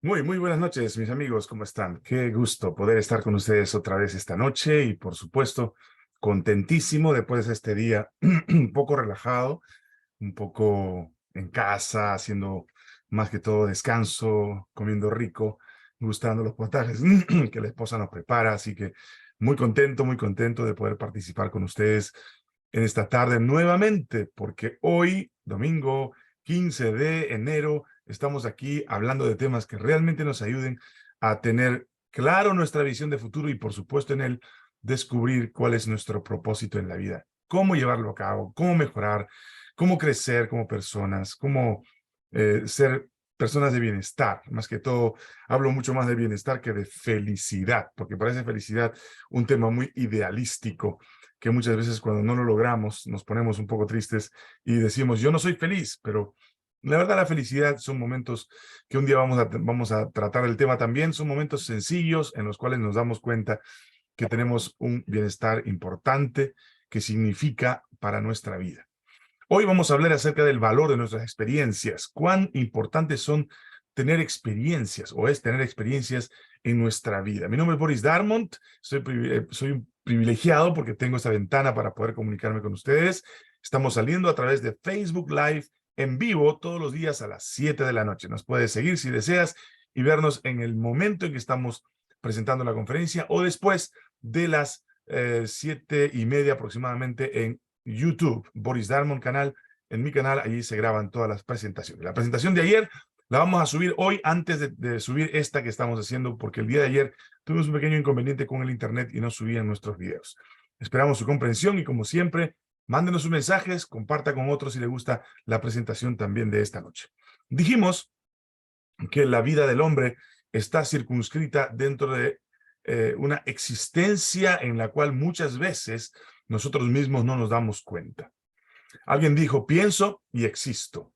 Muy buenas noches, mis amigos, ¿cómo están? Qué gusto poder estar con ustedes otra vez esta noche y, por supuesto, contentísimo después de este día un poco relajado, un poco en casa, haciendo más que todo descanso, comiendo rico, gustando los potajes que la esposa nos prepara. Así que muy contento de poder participar con ustedes en esta tarde nuevamente, porque hoy, domingo 15 de enero, estamos aquí hablando de temas que realmente nos ayuden a tener claro nuestra visión de futuro y, por supuesto, en él descubrir cuál es nuestro propósito en la vida, cómo llevarlo a cabo, cómo mejorar, cómo crecer como personas, cómo ser personas de bienestar. Más que todo, hablo mucho más de bienestar que de felicidad, porque parece felicidad un tema muy idealístico, que muchas veces cuando no lo logramos nos ponemos un poco tristes y decimos, yo no soy feliz, pero la verdad la felicidad son momentos que un día vamos a tratar el tema también, son momentos sencillos en los cuales nos damos cuenta que tenemos un bienestar importante que significa para nuestra vida. Hoy vamos a hablar acerca del valor de nuestras experiencias. ¿Cuán importantes son tener experiencias o es tener experiencias en nuestra vida? Mi nombre es Boris Darmont, soy un privilegiado porque tengo esta ventana para poder comunicarme con ustedes. Estamos saliendo a través de Facebook Live en vivo todos los días a las 7 de la noche. Nos puedes seguir si deseas y vernos en el momento en que estamos presentando la conferencia o después de las 7:30 aproximadamente en YouTube, Boris Darmon canal, en mi canal, allí se graban todas las presentaciones. La presentación de ayer la vamos a subir hoy antes de subir esta que estamos haciendo, porque el día de ayer tuvimos un pequeño inconveniente con el internet y no subían nuestros videos. Esperamos su comprensión y, como siempre, mándenos sus mensajes, comparta con otros si le gusta la presentación también de esta noche. Dijimos que la vida del hombre está circunscrita dentro de una existencia en la cual muchas veces nosotros mismos no nos damos cuenta. Alguien dijo, pienso y existo.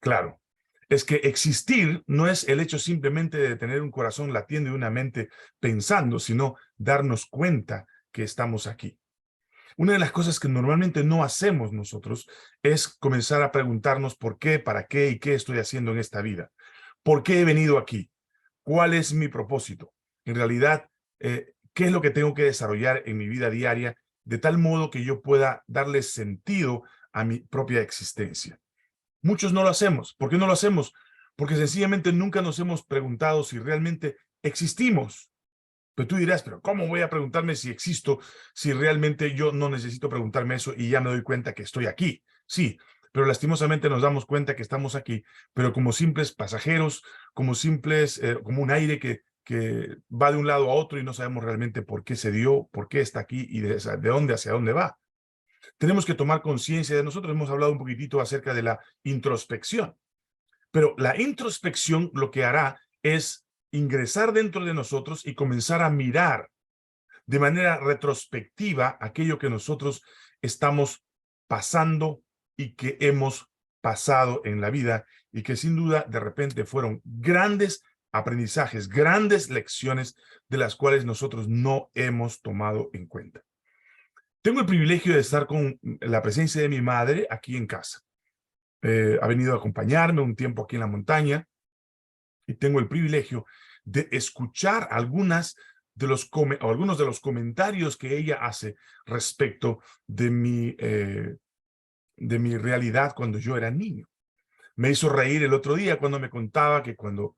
Claro, es que existir no es el hecho simplemente de tener un corazón latiendo y una mente pensando, sino darnos cuenta que estamos aquí. Una de las cosas que normalmente no hacemos nosotros es comenzar a preguntarnos por qué, para qué y qué estoy haciendo en esta vida. ¿Por qué he venido aquí? ¿Cuál es mi propósito? En realidad, ¿qué es lo que tengo que desarrollar en mi vida diaria de tal modo que yo pueda darle sentido a mi propia existencia? Muchos no lo hacemos. ¿Por qué no lo hacemos? Porque sencillamente nunca nos hemos preguntado si realmente existimos. Pero tú dirás, pero ¿cómo voy a preguntarme si existo si realmente yo no necesito preguntarme eso y ya me doy cuenta que estoy aquí? Sí, pero lastimosamente nos damos cuenta que estamos aquí, pero como simples pasajeros, como simples, como un aire que va de un lado a otro y no sabemos realmente por qué se dio, por qué está aquí y de dónde hacia dónde va. Tenemos que tomar conciencia de nosotros. Hemos hablado un poquitito acerca de la introspección. Pero la introspección lo que hará es ingresar dentro de nosotros y comenzar a mirar de manera retrospectiva aquello que nosotros estamos pasando y que hemos pasado en la vida y que sin duda de repente fueron grandes aprendizajes, grandes lecciones de las cuales nosotros no hemos tomado en cuenta. Tengo el privilegio de estar con la presencia de mi madre aquí en casa. Ha venido a acompañarme un tiempo aquí en la montaña y tengo el privilegio de escuchar algunos de los comentarios que ella hace respecto de mi realidad cuando yo era niño. Me hizo reír el otro día cuando me contaba que cuando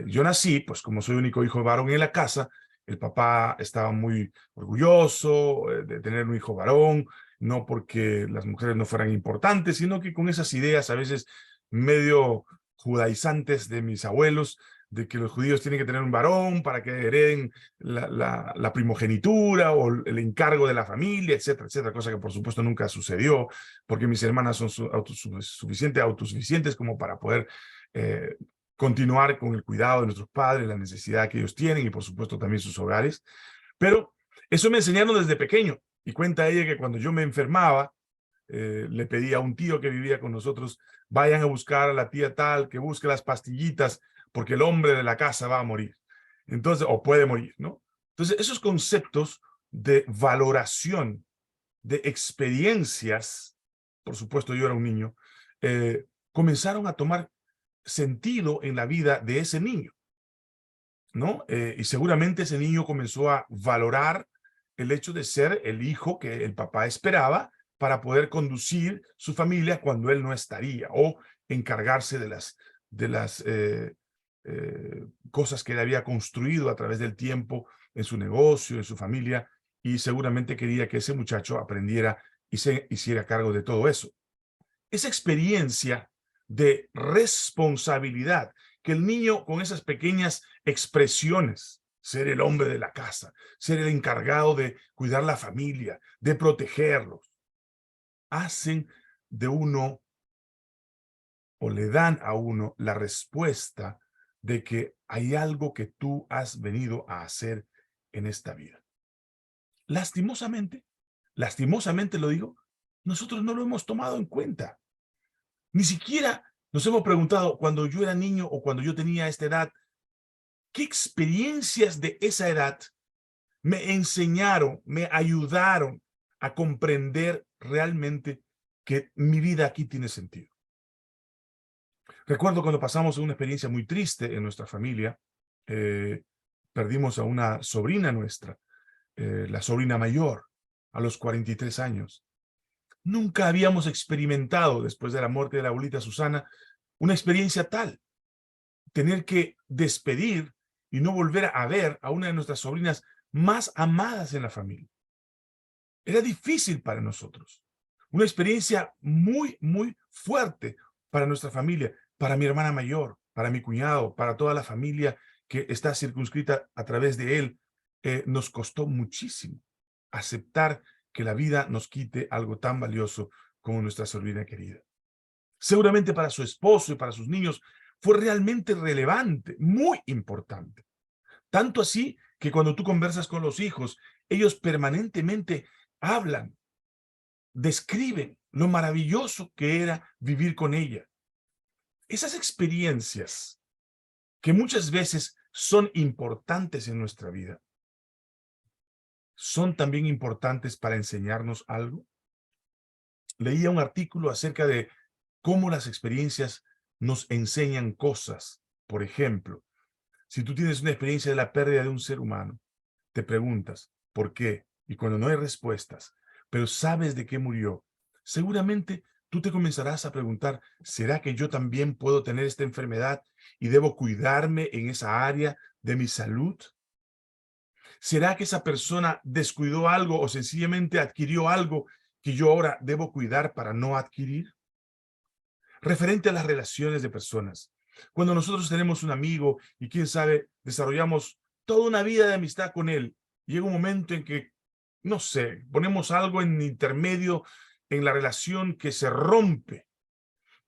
yo nací, pues como soy único hijo varón en la casa, el papá estaba muy orgulloso de tener un hijo varón, no porque las mujeres no fueran importantes, sino que con esas ideas a veces medio judaizantes de mis abuelos, de que los judíos tienen que tener un varón para que hereden la primogenitura o el encargo de la familia, etcétera, etcétera, cosa que por supuesto nunca sucedió, porque mis hermanas son autosuficientes como para poder eh, continuar con el cuidado de nuestros padres, la necesidad que ellos tienen y por supuesto también sus hogares. Pero eso me enseñaron desde pequeño y cuenta ella que cuando yo me enfermaba, le pedí a un tío que vivía con nosotros, vayan a buscar a la tía tal, que busque las pastillitas, porque el hombre de la casa va a morir. Entonces, o puede morir, ¿no? Entonces, esos conceptos de valoración de experiencias, por supuesto yo era un niño, comenzaron a tomar sentido en la vida de ese niño. ¿no? Y seguramente ese niño comenzó a valorar el hecho de ser el hijo que el papá esperaba para poder conducir su familia cuando él no estaría, o encargarse de las cosas que él había construido a través del tiempo en su negocio, en su familia, y seguramente quería que ese muchacho aprendiera y se hiciera cargo de todo eso. Esa experiencia de responsabilidad, que el niño con esas pequeñas expresiones, ser el hombre de la casa, ser el encargado de cuidar la familia, de protegerlos, hacen de uno o le dan a uno la respuesta de que hay algo que tú has venido a hacer en esta vida. Lastimosamente lo digo, nosotros no lo hemos tomado en cuenta. Ni siquiera nos hemos preguntado cuando yo era niño o cuando yo tenía esta edad, ¿qué experiencias de esa edad me enseñaron, me ayudaron a comprender realmente que mi vida aquí tiene sentido? Recuerdo cuando pasamos una experiencia muy triste en nuestra familia, perdimos a una sobrina nuestra, la sobrina mayor, a los 43 años. Nunca habíamos experimentado, después de la muerte de la abuelita Susana, una experiencia tal. Tener que despedir y no volver a ver a una de nuestras sobrinas más amadas en la familia. Era difícil para nosotros. Una experiencia muy, muy fuerte para nuestra familia, para mi hermana mayor, para mi cuñado, para toda la familia que está circunscrita a través de él. Nos costó muchísimo aceptar que la vida nos quite algo tan valioso como nuestra sobrina querida. Seguramente para su esposo y para sus niños fue realmente relevante, muy importante. Tanto así que cuando tú conversas con los hijos, ellos permanentemente hablan, describen lo maravilloso que era vivir con ella. Esas experiencias que muchas veces son importantes en nuestra vida, ¿son también importantes para enseñarnos algo? Leía un artículo acerca de cómo las experiencias nos enseñan cosas. Por ejemplo, si tú tienes una experiencia de la pérdida de un ser humano, te preguntas, ¿por qué? Y cuando no hay respuestas, pero sabes de qué murió, seguramente tú te comenzarás a preguntar, ¿será que yo también puedo tener esta enfermedad y debo cuidarme en esa área de mi salud? ¿Será que esa persona descuidó algo o sencillamente adquirió algo que yo ahora debo cuidar para no adquirir? Referente a las relaciones de personas. Cuando nosotros tenemos un amigo y quién sabe, desarrollamos toda una vida de amistad con él, llega un momento en que, no sé, ponemos algo en intermedio en la relación que se rompe.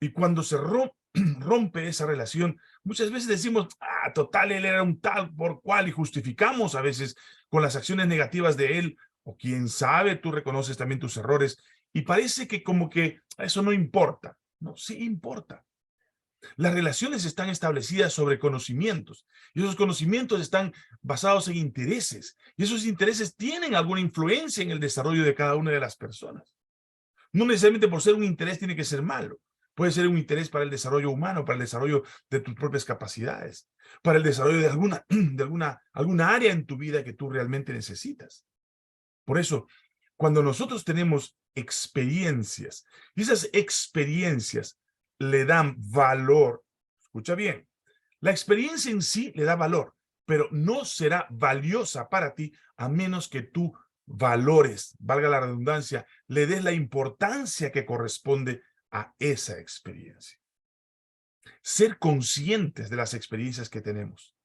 Y cuando se rompe esa relación, muchas veces decimos, total, él era un tal por cual, y justificamos a veces con las acciones negativas de él, o quién sabe, tú reconoces también tus errores, y parece que como que eso no importa. No, sí importa. Las relaciones están establecidas sobre conocimientos, y esos conocimientos están basados en intereses, y esos intereses tienen alguna influencia en el desarrollo de cada una de las personas. No necesariamente por ser un interés tiene que ser malo. Puede ser un interés para el desarrollo humano, para el desarrollo de tus propias capacidades, para el desarrollo de alguna área en tu vida que tú realmente necesitas. Por eso, cuando nosotros tenemos experiencias, y esas experiencias le dan valor, escucha bien, la experiencia en sí le da valor, pero no será valiosa para ti a menos que tú valores, valga la redundancia, le des la importancia que corresponde a esa experiencia. Ser conscientes de las experiencias que tenemos,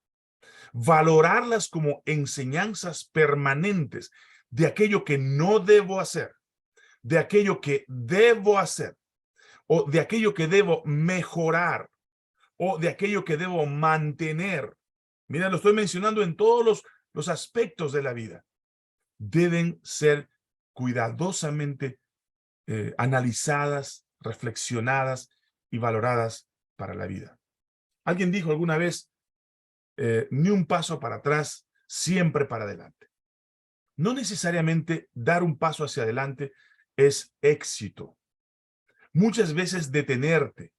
valorarlas como enseñanzas permanentes de aquello que no debo hacer, de aquello que debo hacer, o de aquello que debo mejorar, o de aquello que debo mantener. Mira, lo estoy mencionando en todos los aspectos de la vida. Deben ser cuidadosamente analizadas, reflexionadas y valoradas para la vida. Alguien dijo alguna vez, ni un paso para atrás, siempre para adelante. No necesariamente dar un paso hacia adelante es éxito. Muchas veces detenerte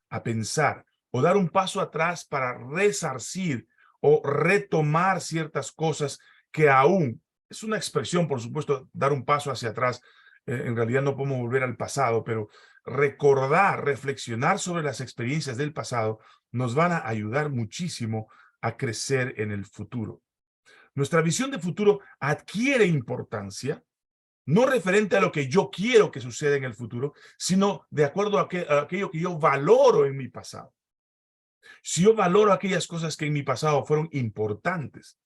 a pensar o dar un paso atrás para resarcir o retomar ciertas cosas que aún, es una expresión, por supuesto, dar un paso hacia atrás. En realidad no podemos volver al pasado, pero recordar, reflexionar sobre las experiencias del pasado nos van a ayudar muchísimo a crecer en el futuro. Nuestra visión de futuro adquiere importancia, no referente a lo que yo quiero que suceda en el futuro, sino de acuerdo a aquello que yo valoro en mi pasado. Si yo valoro aquellas cosas que en mi pasado fueron importantes,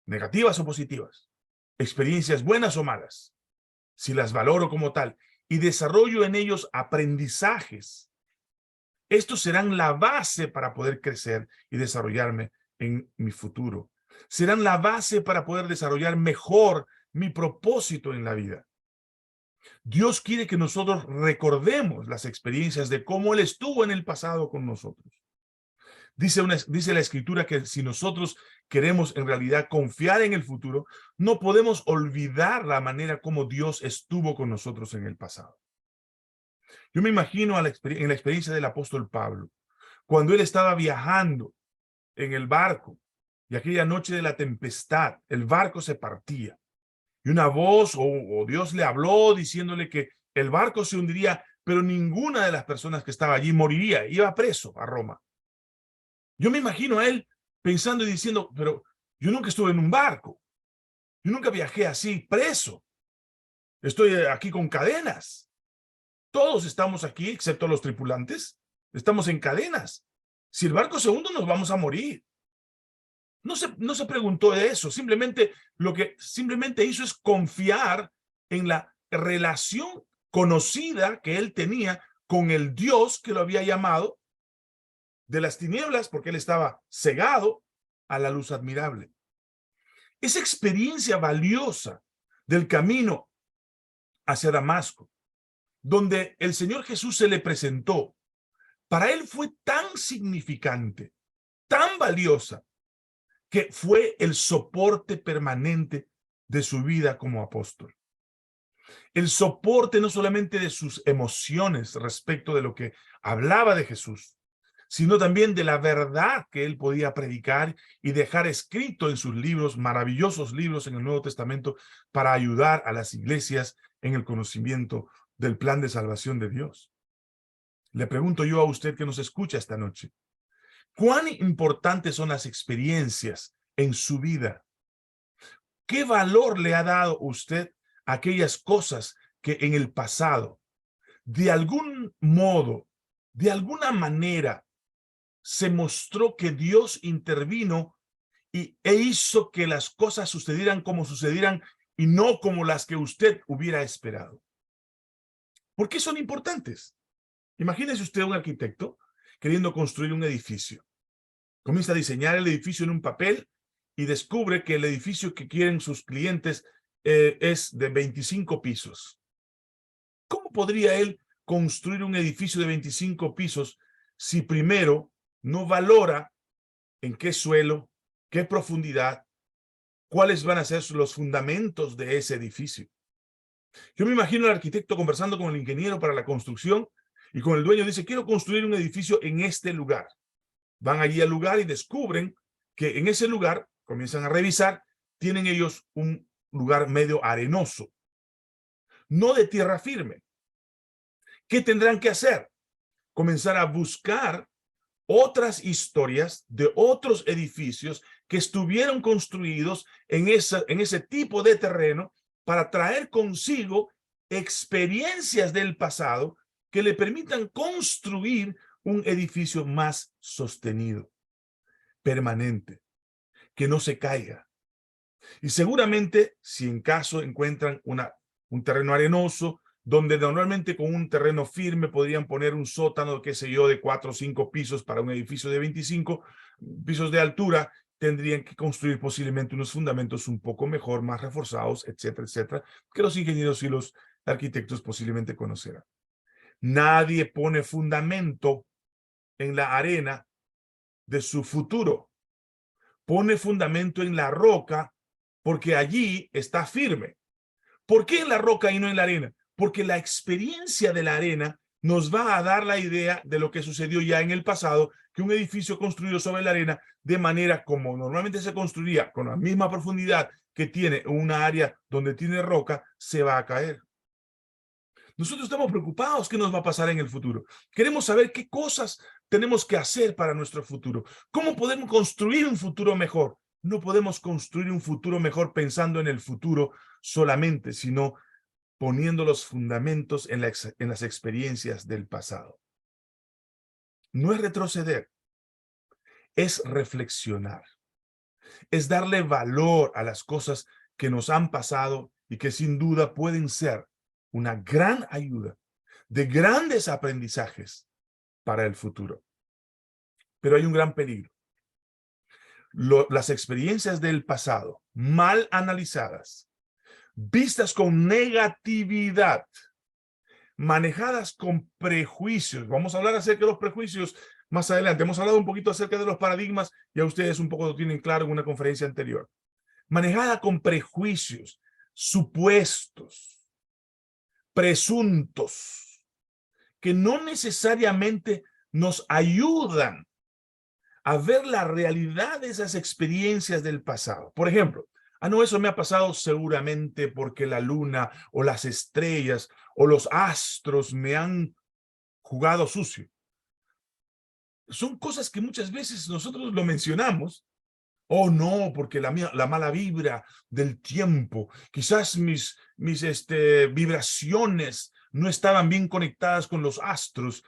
negativas o positivas, experiencias buenas o malas, si las valoro como tal y desarrollo en ellos aprendizajes, estos serán la base para poder crecer y desarrollarme en mi futuro. Serán la base para poder desarrollar mejor mi propósito en la vida. Dios quiere que nosotros recordemos las experiencias de cómo Él estuvo en el pasado con nosotros. Dice la Escritura que si nosotros queremos en realidad confiar en el futuro, no podemos olvidar la manera como Dios estuvo con nosotros en el pasado. Yo me imagino en la experiencia del apóstol Pablo, cuando él estaba viajando en el barco y aquella noche de la tempestad, el barco se partía y una voz o Dios le habló diciéndole que el barco se hundiría, pero ninguna de las personas que estaba allí moriría, iba preso a Roma. Yo me imagino a él pensando y diciendo, pero yo nunca estuve en un barco, yo nunca viajé así preso, estoy aquí con cadenas. Todos estamos aquí, excepto los tripulantes, estamos en cadenas. Si el barco se hunde, nos vamos a morir. No se preguntó de eso, lo que simplemente hizo es confiar en la relación conocida que él tenía con el Dios que lo había llamado de las tinieblas, porque él estaba cegado, a la luz admirable. Esa experiencia valiosa del camino hacia Damasco, donde el Señor Jesús se le presentó, para él fue tan significante, tan valiosa, que fue el soporte permanente de su vida como apóstol. El soporte no solamente de sus emociones respecto de lo que hablaba de Jesús, sino también de la verdad que él podía predicar y dejar escrito en sus libros, maravillosos libros en el Nuevo Testamento, para ayudar a las iglesias en el conocimiento del plan de salvación de Dios. Le pregunto yo a usted que nos escucha esta noche, ¿cuán importantes son las experiencias en su vida? ¿Qué valor le ha dado usted a aquellas cosas que en el pasado, de algún modo, de alguna manera, se mostró que Dios intervino e hizo que las cosas sucedieran como sucedieran y no como las que usted hubiera esperado? ¿Por qué son importantes? Imagínese usted un arquitecto queriendo construir un edificio. Comienza a diseñar el edificio en un papel y descubre que el edificio que quieren sus clientes es de 25 pisos. ¿Cómo podría él construir un edificio de 25 pisos si primero no valora en qué suelo, qué profundidad, cuáles van a ser los fundamentos de ese edificio? Yo me imagino al arquitecto conversando con el ingeniero para la construcción y con el dueño dice, quiero construir un edificio en este lugar. Van allí al lugar y descubren que en ese lugar, comienzan a revisar, tienen ellos un lugar medio arenoso, no de tierra firme. ¿Qué tendrán que hacer? Comenzar a buscar otras historias de otros edificios que estuvieron construidos en ese tipo de terreno para traer consigo experiencias del pasado que le permitan construir un edificio más sostenido, permanente, que no se caiga. Y seguramente, si en caso encuentran un terreno arenoso, donde normalmente con un terreno firme podrían poner un sótano, qué sé yo, de 4 o 5 pisos para un edificio de 25 pisos de altura, tendrían que construir posiblemente unos fundamentos un poco mejor, más reforzados, etcétera, etcétera, que los ingenieros y los arquitectos posiblemente conocerán. Nadie pone fundamento en la arena de su futuro. Pone fundamento en la roca porque allí está firme. ¿Por qué en la roca y no en la arena? Porque la experiencia de la arena nos va a dar la idea de lo que sucedió ya en el pasado, que un edificio construido sobre la arena, de manera como normalmente se construiría, con la misma profundidad que tiene una área donde tiene roca, se va a caer. Nosotros estamos preocupados qué nos va a pasar en el futuro. Queremos saber qué cosas tenemos que hacer para nuestro futuro. ¿Cómo podemos construir un futuro mejor? No podemos construir un futuro mejor pensando en el futuro solamente, sino poniendo los fundamentos en las experiencias del pasado. No es retroceder, es reflexionar, es darle valor a las cosas que nos han pasado y que sin duda pueden ser una gran ayuda, de grandes aprendizajes para el futuro. Pero hay un gran peligro. Las experiencias del pasado, mal analizadas, vistas con negatividad, manejadas con prejuicios. Vamos a hablar acerca de los prejuicios más adelante. Hemos hablado un poquito acerca de los paradigmas, ya ustedes un poco lo tienen claro en una conferencia anterior. Manejada con prejuicios, supuestos, presuntos, que no necesariamente nos ayudan a ver la realidad de esas experiencias del pasado. Por ejemplo, no, eso me ha pasado seguramente porque la luna o las estrellas o los astros me han jugado sucio. Son cosas que muchas veces nosotros lo mencionamos. Oh, no, porque la mala vibra del tiempo, quizás mis vibraciones no estaban bien conectadas con los astros.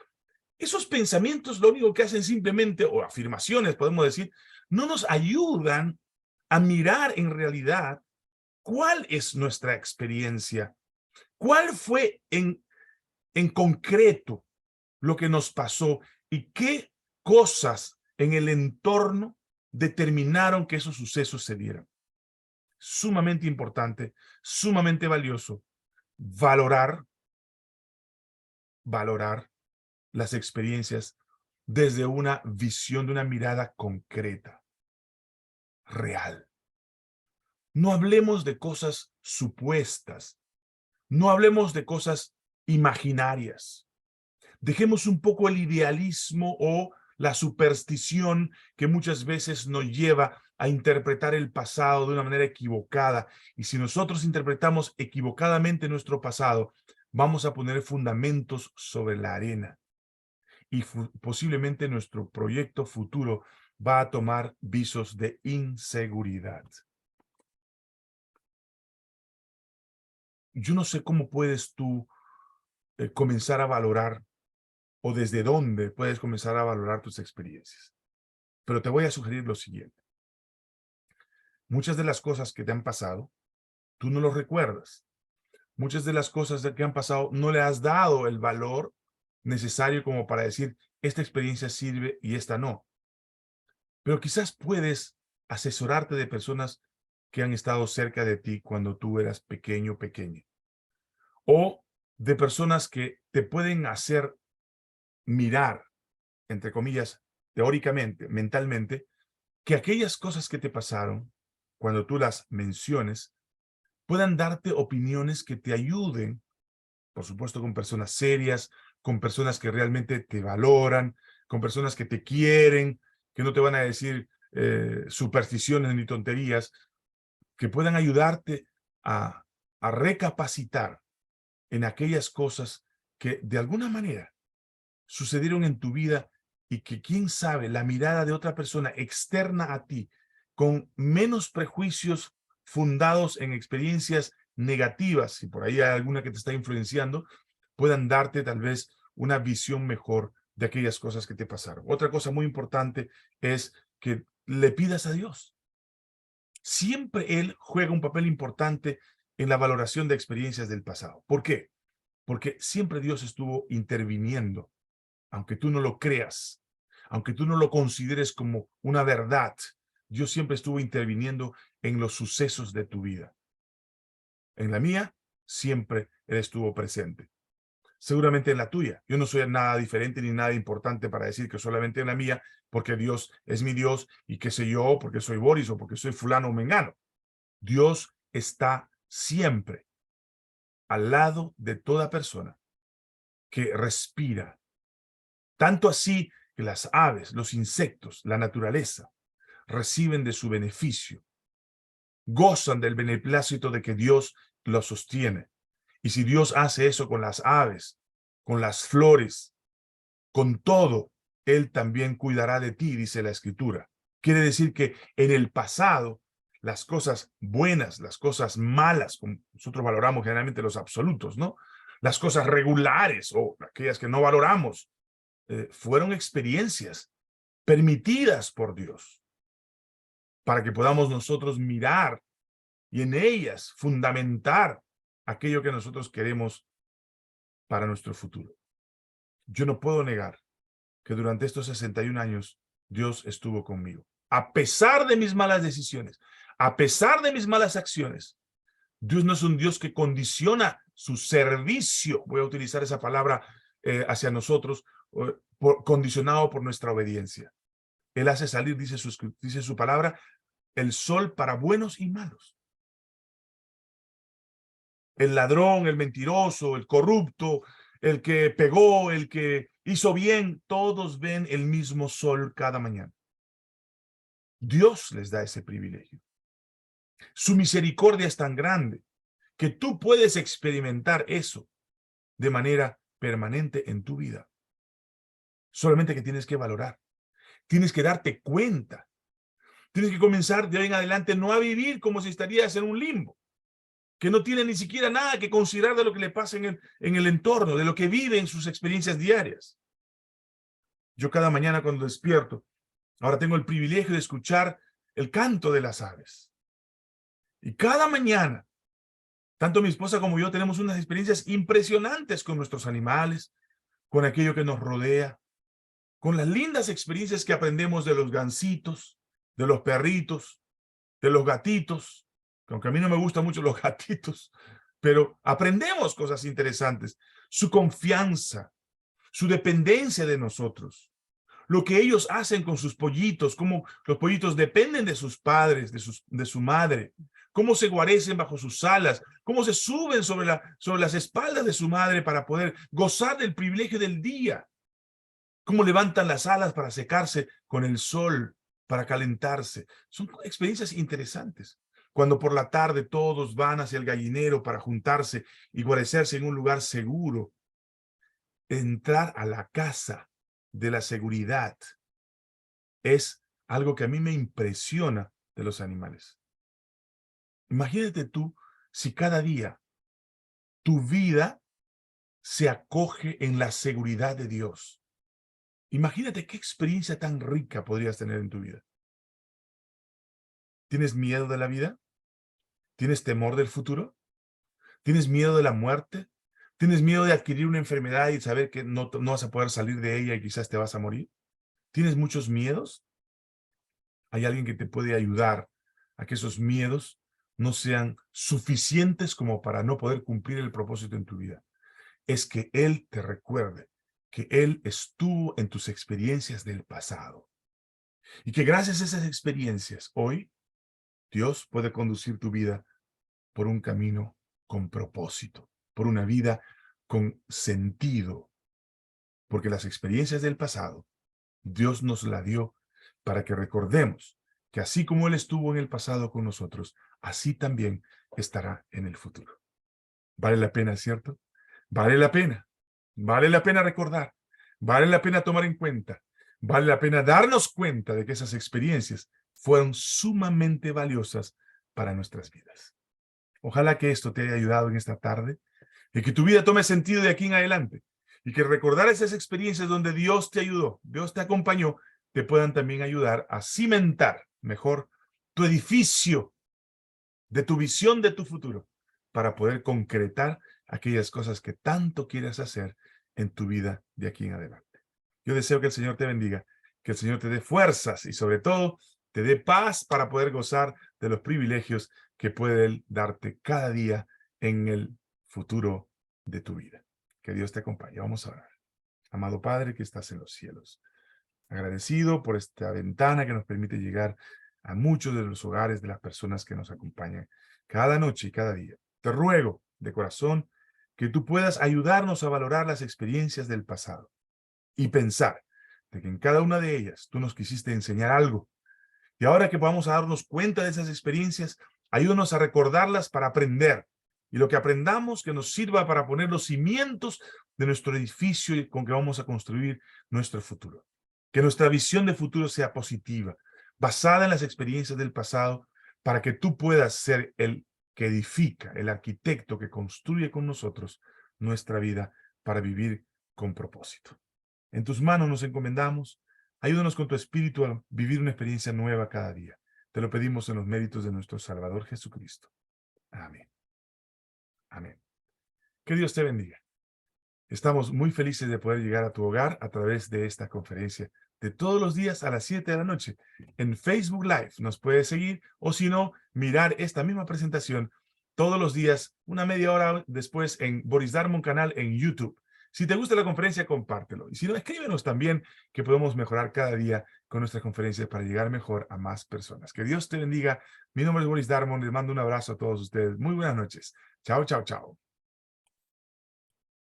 Esos pensamientos lo único que hacen simplemente, o afirmaciones podemos decir, no nos ayudan a mirar en realidad cuál es nuestra experiencia, cuál fue en concreto lo que nos pasó y qué cosas en el entorno determinaron que esos sucesos se dieran. Sumamente importante, sumamente valioso, valorar las experiencias desde una visión, de una mirada concreta, real. No hablemos de cosas supuestas, no hablemos de cosas imaginarias. Dejemos un poco el idealismo o la superstición que muchas veces nos lleva a interpretar el pasado de una manera equivocada. Y si nosotros interpretamos equivocadamente nuestro pasado, vamos a poner fundamentos sobre la arena. Y posiblemente nuestro proyecto futuro va a tomar visos de inseguridad. Yo no sé cómo puedes tú comenzar a valorar o desde dónde puedes comenzar a valorar tus experiencias. Pero te voy a sugerir lo siguiente. Muchas de las cosas que te han pasado, tú no los recuerdas. Muchas de las cosas que han pasado no le has dado el valor necesario como para decir, esta experiencia sirve y esta no. Pero quizás puedes asesorarte de personas que han estado cerca de ti cuando tú eras pequeño o pequeña. O de personas que te pueden hacer mirar, entre comillas, teóricamente, mentalmente, que aquellas cosas que te pasaron, cuando tú las menciones, puedan darte opiniones que te ayuden, por supuesto con personas serias, con personas que realmente te valoran, con personas que te quieren, que no te van a decir supersticiones ni tonterías, que puedan ayudarte a recapacitar en aquellas cosas que de alguna manera sucedieron en tu vida y que quién sabe, la mirada de otra persona externa a ti, con menos prejuicios fundados en experiencias negativas, si por ahí hay alguna que te está influenciando, puedan darte tal vez una visión mejor de aquellas cosas que te pasaron. Otra cosa muy importante es que le pidas a Dios. Siempre Él juega un papel importante en la valoración de experiencias del pasado. ¿Por qué? Porque siempre Dios estuvo interviniendo, aunque tú no lo creas, aunque tú no lo consideres como una verdad. Dios siempre estuvo interviniendo en los sucesos de tu vida. En la mía, siempre Él estuvo presente. Seguramente en la tuya. Yo no soy nada diferente ni nada importante para decir que solamente en la mía, porque Dios es mi Dios y qué sé yo, porque soy Boris o porque soy fulano o mengano. Dios está siempre al lado de toda persona que respira. Tanto así que las aves, los insectos, la naturaleza, reciben de su beneficio, gozan del beneplácito de que Dios los sostiene. Y si Dios hace eso con las aves, con las flores, con todo, Él también cuidará de ti, dice la Escritura. Quiere decir que en el pasado, las cosas buenas, las cosas malas, como nosotros valoramos generalmente los absolutos, ¿no? Las cosas regulares o aquellas que no valoramos, fueron experiencias permitidas por Dios para que podamos nosotros mirar y en ellas fundamentar aquello que nosotros queremos para nuestro futuro. Yo no puedo negar que durante estos 61 años Dios estuvo conmigo. A pesar de mis malas decisiones, a pesar de mis malas acciones, Dios no es un Dios que condiciona su servicio, voy a utilizar esa palabra hacia nosotros, condicionado por nuestra obediencia. Él hace salir, dice su palabra, el sol para buenos y malos. El ladrón, el mentiroso, el corrupto, el que pegó, el que hizo bien, todos ven el mismo sol cada mañana. Dios les da ese privilegio. Su misericordia es tan grande que tú puedes experimentar eso de manera permanente en tu vida. Solamente que tienes que valorar. Tienes que darte cuenta. Tienes que comenzar de hoy en adelante no a vivir como si estarías en un limbo, que no tiene ni siquiera nada que considerar de lo que le pasa en el entorno, de lo que vive en sus experiencias diarias. Yo cada mañana cuando despierto, ahora tengo el privilegio de escuchar el canto de las aves. Y cada mañana, tanto mi esposa como yo tenemos unas experiencias impresionantes con nuestros animales, con aquello que nos rodea, con las lindas experiencias que aprendemos de los gansitos, de los perritos, de los gatitos, que aunque a mí no me gustan mucho los gatitos, pero aprendemos cosas interesantes. Su confianza, su dependencia de nosotros, lo que ellos hacen con sus pollitos, cómo los pollitos dependen de sus padres, de su madre, cómo se guarecen bajo sus alas, cómo se suben sobre las espaldas de su madre para poder gozar del privilegio del día, cómo levantan las alas para secarse con el sol, para calentarse. Son experiencias interesantes. Cuando por la tarde todos van hacia el gallinero para juntarse y guarecerse en un lugar seguro, entrar a la casa de la seguridad es algo que a mí me impresiona de los animales. Imagínate tú si cada día tu vida se acoge en la seguridad de Dios. Imagínate qué experiencia tan rica podrías tener en tu vida. ¿Tienes miedo de la vida? ¿Tienes temor del futuro? ¿Tienes miedo de la muerte? ¿Tienes miedo de adquirir una enfermedad y saber que no vas a poder salir de ella y quizás te vas a morir? ¿Tienes muchos miedos? Hay alguien que te puede ayudar a que esos miedos no sean suficientes como para no poder cumplir el propósito en tu vida. Es que Él te recuerde que Él estuvo en tus experiencias del pasado y que gracias a esas experiencias hoy Dios puede conducir tu vida por un camino con propósito, por una vida con sentido, porque las experiencias del pasado Dios nos la dio para que recordemos que así como Él estuvo en el pasado con nosotros, así también estará en el futuro. Vale la pena, ¿cierto? Vale la pena. Vale la pena recordar. Vale la pena tomar en cuenta. Vale la pena darnos cuenta de que esas experiencias fueron sumamente valiosas para nuestras vidas. Ojalá que esto te haya ayudado en esta tarde y que tu vida tome sentido de aquí en adelante y que recordar esas experiencias donde Dios te ayudó, Dios te acompañó, te puedan también ayudar a cimentar mejor tu edificio de tu visión de tu futuro para poder concretar aquellas cosas que tanto quieres hacer en tu vida de aquí en adelante. Yo deseo que el Señor te bendiga, que el Señor te dé fuerzas y sobre todo te dé paz para poder gozar de los privilegios que puede Él darte cada día en el futuro de tu vida. Que Dios te acompañe. Vamos a orar. Amado Padre que estás en los cielos, agradecido por esta ventana que nos permite llegar a muchos de los hogares de las personas que nos acompañan cada noche y cada día. Te ruego de corazón que tú puedas ayudarnos a valorar las experiencias del pasado y pensar de que en cada una de ellas tú nos quisiste enseñar algo. Y ahora que vamos a darnos cuenta de esas experiencias, ayúdanos a recordarlas para aprender. Y lo que aprendamos que nos sirva para poner los cimientos de nuestro edificio con que vamos a construir nuestro futuro. Que nuestra visión de futuro sea positiva, basada en las experiencias del pasado, para que tú puedas ser el que edifica, el arquitecto que construye con nosotros nuestra vida para vivir con propósito. En tus manos nos encomendamos. Ayúdanos con tu espíritu a vivir una experiencia nueva cada día. Te lo pedimos en los méritos de nuestro Salvador Jesucristo. Amén. Amén. Que Dios te bendiga. Estamos muy felices de poder llegar a tu hogar a través de esta conferencia de todos los días a las 7 de la noche. En Facebook Live nos puedes seguir o si no, mirar esta misma presentación todos los días, una media hora después en Boris Darmon canal en YouTube. Si te gusta la conferencia, compártelo. Y si no, escríbenos también que podemos mejorar cada día con nuestras conferencias para llegar mejor a más personas. Que Dios te bendiga. Mi nombre es Boris Darmon. Les mando un abrazo a todos ustedes. Muy buenas noches. Chao, chao, chao.